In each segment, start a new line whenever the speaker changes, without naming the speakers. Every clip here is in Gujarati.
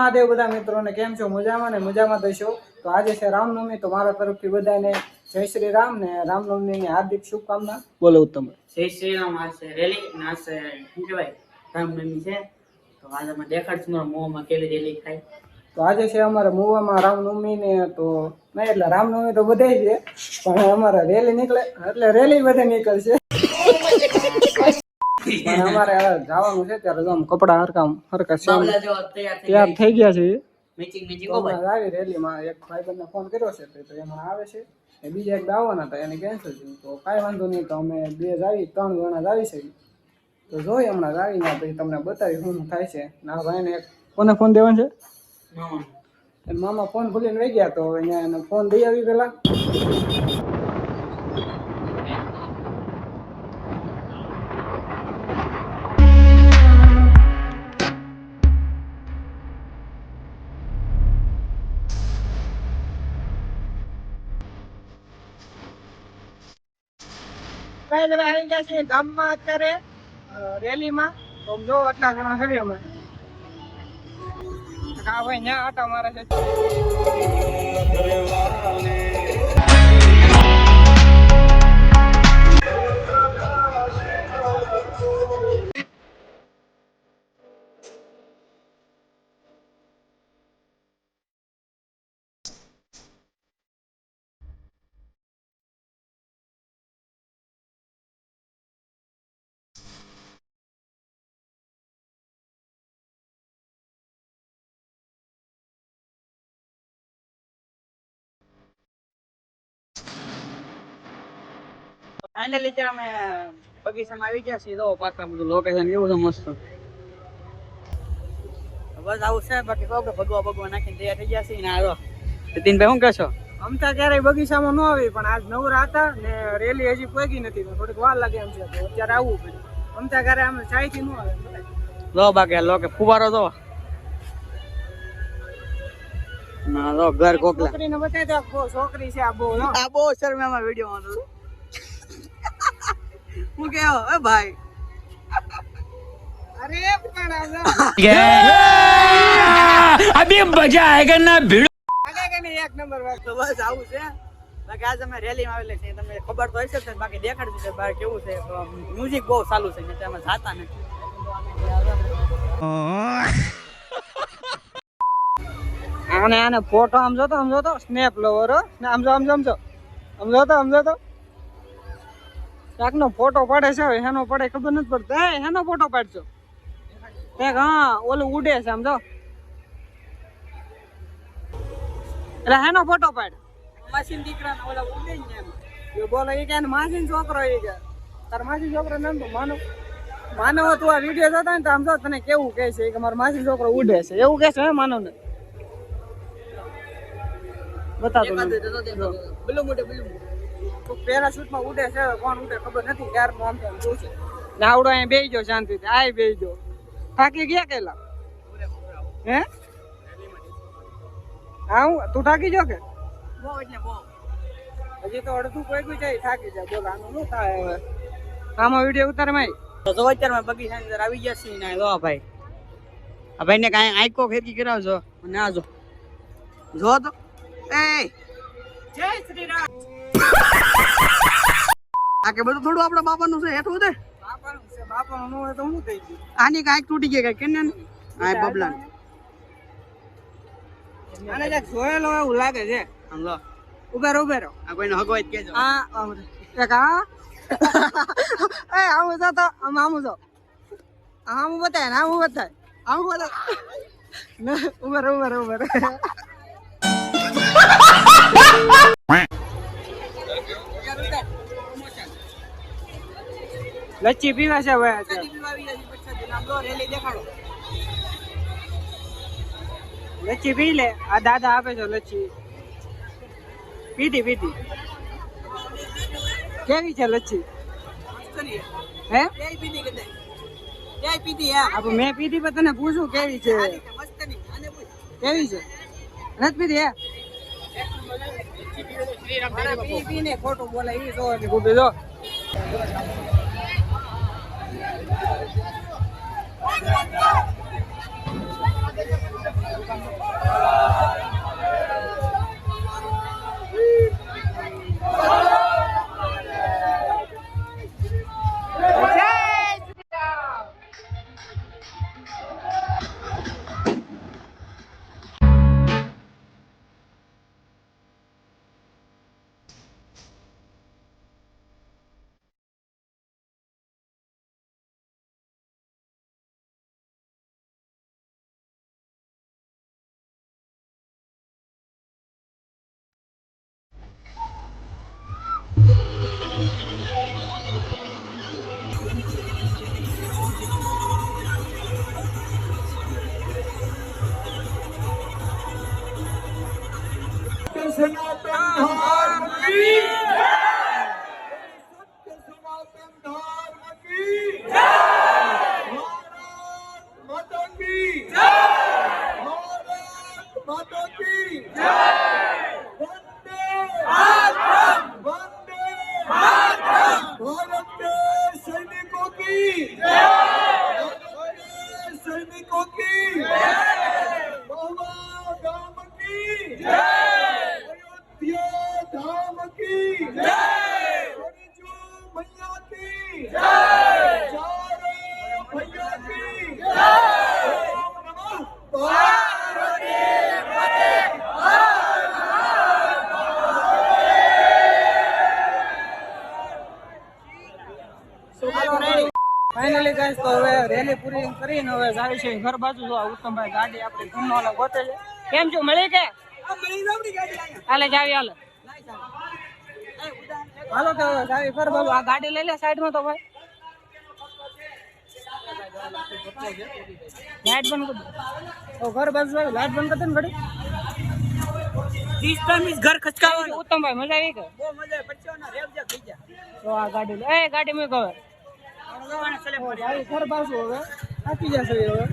મહાદેવ બધા મિત્રોને કેમ છો? મજામાં ને મજામાં થશો. તો આજે છે રામનવમી, તો મારા તરફથી બધાને જય શ્રી રામ ને રામનવમીની હાર્દિક શુભકામના. બોલો ઉત્તમ.
જય શ્રી રામ. આ છે રેલી ને આ છે શું કહેવાય રામનવમી છે. તો આજે અમે દેખાડશું મારા મોમાં કેવી રેલી થાય.
તો આજે છે અમારે મુવામાં રામનવમી ને, તો નહીં એટલે રામનવમી તો બધે છે, પણ અમારે રેલી નીકળે એટલે રેલી બધે નીકળશે. પણ અમારે જવાનું છે ત્યારે આમ કપડા હરકા તૈયાર થઈ ગયા છે. આવી રેલીમાં એક ભાઈબંધને ફોન કર્યો છે તો એમાં આવે છે, બીજા એક આવવાના હતા એને કેન્સલ થયું. તો કાંઈ વાંધો નહીં, તો અમે 3 જણા આવી છે. તો જોઈએ હમણાં આવીને પછી તમને બતાવી શું થાય છે. ના ભાઈને એક કોને ફોન દેવાનો છે? મામા ફોન ભૂલીને વહી ગયા, તો અહીંયા એને ફોન દઈ આવી પેલા. આવી ગયા છે ગામમાં અત્યારે રેલીમાં. તો જો આટલા જણા છે અમે. હા ભાઈ ન્યા આટા મારે છે. ફાઇનલી છે અમે બગીચામાં આવી ગયા છીએ. તો પાછા બધું લોકેશન કેવું છે, મસ્ત. બસ આવું છે. બાકી કહો કે ભગવા નાખીને તૈયાર થઈ ગયા છીએ ને. આ નીતિનભાઈ શું કહેશો? અમતા ક્યારેય બગીચામાં ન આવી, પણ આજ નવરા હતા ને રેલી હજી પહોંચી નથી, તો થોડીક વાર લાગે એમ છે. તો અત્યારે આવવું પડે. અમતા ક્યારે અમે ચાયથી ન આવે. લો બાકી લો કે ફુવારો તો ના લો ઘર કોકલા છોકરીને બતાવી દો. છોકરી છે આ બહુ શરમે અમારા વિડીયોમાં તો હું કેવો એ ભાઈ. અરે પણ અભી મજા આયેગા ના ભીડ આગે કે એક નંબર વાત. તો બસ આવું છે. બાકી આજ અમે રેલીમાં આવેલા છે, તમને ખબર તો હશે જ. બાકી દેખાડજો છે બહાર કેવું છે. મ્યુઝિક બહુ ચાલુ છે ને અમે જાતા નથી. આને ફોટો આમ જોતો સ્નેપ લવર હો. આમ જો કાકનો ફોટો પાડે છે. હેનો પડે ખબર નથી પડતી. હેનો ફોટો પાડજો. હા ઓલું ઉડે છે આમ જો. એટલે હેનો ફોટો પાડ. માસીન દીકરા ઓલા ઉડે ને એમ બોલો. એ કે માસીન છોકરો. એ કે તાર માસીન છોકરો નામ તો માનવ તું આ વિડીયો જોતા ને તો આમ જો તને કેવું કહે છે કે મારો માસીન છોકરો ઉડે છે એવું કહે છે. હે માનવ ને બતાતો પેરાશૂટમાં ઉડે છે. કોણ ઉડે ખબર નથી. ક્યાર આમ તો જોઉં છે. આવડો અહીંયા બેહી ગયો શાંતિથી. આ બેહી ગયો. થાકી ગયા કેલા? હે હા તું થાકી ગયો કે? હજી તો અડધું કોઈ જાય થાકી જાય. બોલ આનું શું થાય હવે? આમાં વિડીયો ઉતારે માય તો અત્યારમાં બગીચાની અંદર આવી ગયા છીએ ને. જો ભાઈ આ ભાઈને કાંઈ આંખો ફેરકી કરાવજો અને આ જો તો એ જય શ્રી રામ. આ કે બધું થોડું આપણા બાપાનું છે. હેઠું દે બાપાનું છે. બાપાનું ન હોય તો શું થઈ ગયું? આની કાંઈક તૂટી ગઈ કઈ કેને આ બબલા આને જે જોયેલો એવું લાગે છે. સમજો ઉભેરો આ કોઈનો હગવાઈ કેજો. આ એક આ એ આવું જો તો આમ જો આમ બતાય ને આમ બતાય આમ બોલે ઉભેરો લચ્છી પીવા છે ભાઈ. લચ્છી પી લે. આ દાદા આપે છે લચ્છી. પીધી કેવી છે લચ્છી? હે મેં પીધી પણ તને પૂછું કેવી છે? કેવી છે? નથી પીધી હે પીને ખોટું બોલે. એ જો એટલે જો
भारत के सैनिकों की सैनिकों की बाबा धाम की अयोध्या धाम की सरजू मैया की चारों भैया की ओम नमः पार्वती
ફાઇનલી ગાઈસ તો હવે રેલી પૂરી કરીને હવે જાય છે ઘર બાજુ. જો ઉત્તમભાઈ ગાડી આપણી ઘૂમવાના ગોતે છે. કેમ છો મળી કે હાલે જાવી હાલે હાલો તો જાવી ઘર બાજુ. આ ગાડી લઈ લે સાઈડમાં તો ભાઈ. લાઈટ બંધ કરી દો તો ઘર બાજુ આવી. લાઈટ બંધ કરી દે ને ઘડી.
ઘર ખચકાવાનું.
ઉત્તમભાઈ મજા આવી કે
બહુ મજા પડશે રેવ જે થઈ ગયા.
તો આ ગાડી લે. એ ગાડી મૂક હવે. ભાઈ ઘર બાજુ હવે થાકી જશે હવે.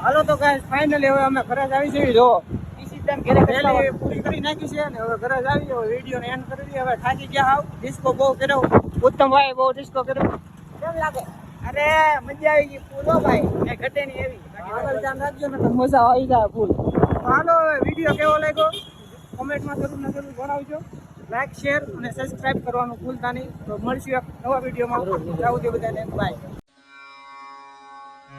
હાલો તો ગાઈસ ફાઇનલી હવે અમે ઘરે જ આવી જઈએ. જો રેલી પૂરી કરી નાખી છે ને હવે ઘરે જ આવી. હવે વિડીયો ને એન્ડ કરી દઈએ. હવે થાકી ગયા હાવ. ડિસ્કો બહુ કર્યો. ઉત્તમભાઈ બહુ ડિસ્કો કર્યો. કેમ લાગે?
અરે મજા આવી ગઈ ફૂલો ભાઈ એ ઘટે નહીં એવી.
આગળ ધ્યાન રાખજો ને તો મજા આવી જાય ફૂલ. હાલો હવે વિડીયો કેવો લાગ્યો કોમેન્ટમાં જરૂર ને જરૂર જણાવજો. લાઈક શેર અને સબસ્ક્રાઇબ કરવાનું ભૂલતા નહીં. તો મળશું એક નવા વિડીયોમાં. જાવ દે બધાને બાય.